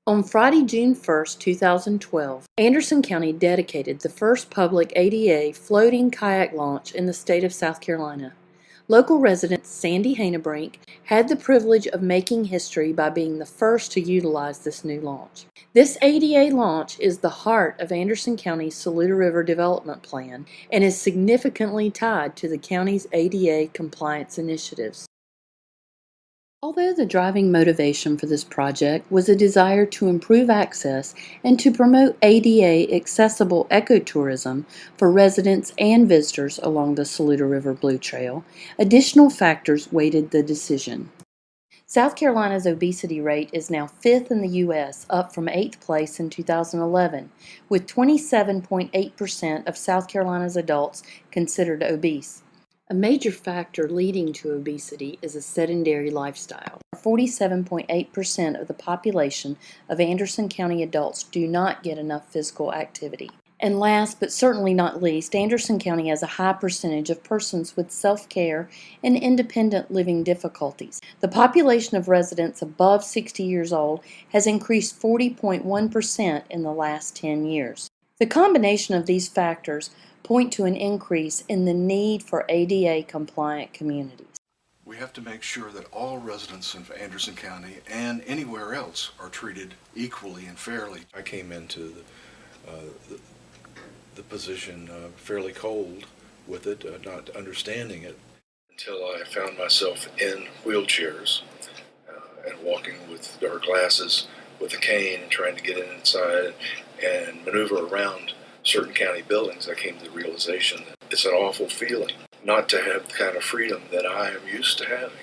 On Friday, June 1st, 2012, Anderson County dedicated the first public ADA floating kayak launch in the state of South Carolina. Local resident Sandy Hanebrink had the privilege of making history by being the first to utilize this new launch. This ADA launch is the heart of Anderson County's Saluda River Development Plan and is significantly tied to the county's ADA compliance initiatives. Although the driving motivation for this project was a desire to improve access and to promote ADA accessible ecotourism for residents and visitors along the Saluda River Blue Trail, additional factors weighted the decision. South Carolina's obesity rate is now 5th in the U.S., up from 8th place in 2011, with 27.8% of South Carolina's adults considered obese. A major factor leading to obesity is a sedentary lifestyle. 47.8% of the population of Anderson County adults do not get enough physical activity. And last but certainly not least, Anderson County has a high percentage of persons with self-care and independent living difficulties. The population of residents above 60 years old has increased 40.1% in the last 10 years. The combination of these factors point to an increase in the need for ADA-compliant communities. We have to make sure that all residents of Anderson County and anywhere else are treated equally and fairly. I came into the position fairly cold with it, not understanding it, until I found myself in wheelchairs and walking with dark glasses with a cane and trying to get inside and maneuver around certain county buildings. I came to the realization that it's an awful feeling not to have the kind of freedom that I am used to having.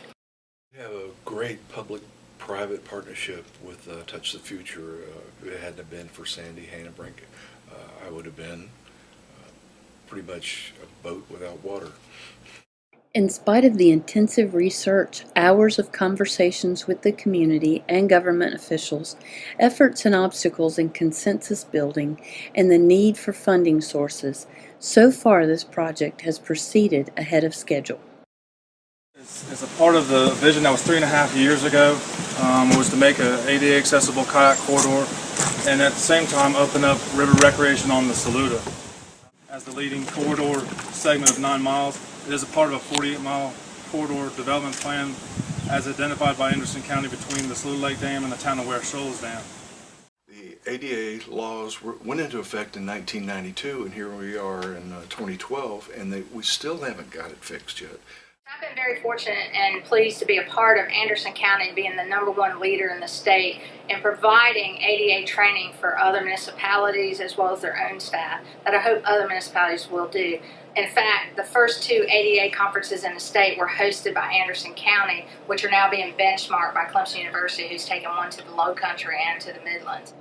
We have a great public-private partnership with Touch the Future. If it hadn't been for Sandy Hanebrink, I would have been pretty much a boat without water. In spite of the intensive research, hours of conversations with the community and government officials, efforts and obstacles in consensus building, and the need for funding sources, so far this project has proceeded ahead of schedule. As a part of the vision that was 3.5 years ago, was to make an ADA accessible kayak corridor and at the same time open up river recreation on the Saluda. As the leading corridor segment of 9 miles, it is a part of a 48-mile corridor development plan as identified by Anderson County between the Saluda Lake Dam and the town of Ware Shoals Dam. The ADA laws went into effect in 1992, and here we are in 2012, and we still haven't got it fixed yet. I've been very fortunate and pleased to be a part of Anderson County being the #1 leader in the state in providing ADA training for other municipalities as well as their own staff that I hope other municipalities will do. In fact, the first 2 ADA conferences in the state were hosted by Anderson County, which are now being benchmarked by Clemson University, who's taken one to the Low Country and to the Midlands.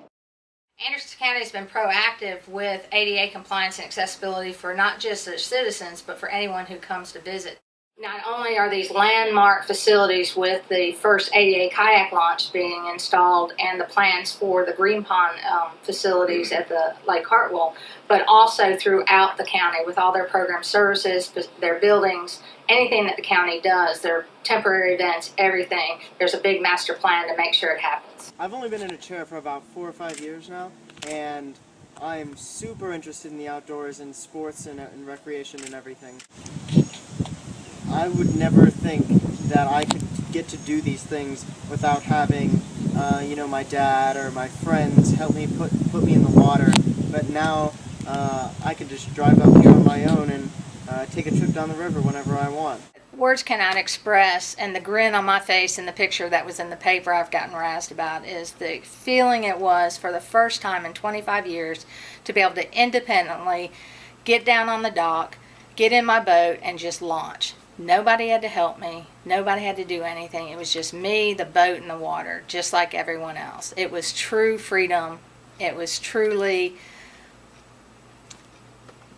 Anderson County has been proactive with ADA compliance and accessibility for not just their citizens, but for anyone who comes to visit. Not only are these landmark facilities with the first ADA kayak launch being installed and the plans for the Green Pond facilities at the Lake Hartwell, but also throughout the county with all their program services, their buildings, anything that the county does, their temporary events, everything. There's a big master plan to make sure it happens. I've only been in a chair for about 4 or 5 years now, and I'm super interested in the outdoors and sports and recreation and everything. I would never think that I could get to do these things without having, my dad or my friends help me put me in the water. But now I can just drive up here on my own and take a trip down the river whenever I want. Words cannot express, and the grin on my face in the picture that was in the paper I've gotten razzed about is the feeling it was for the first time in 25 years to be able to independently get down on the dock, get in my boat, and just launch. Nobody had to help me. Nobody had to do anything. It was just me, the boat, and the water, just like everyone else. It was true freedom. It was truly,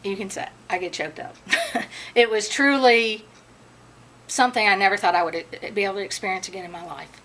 you can say, I get choked up. It was truly something I never thought I would be able to experience again in my life.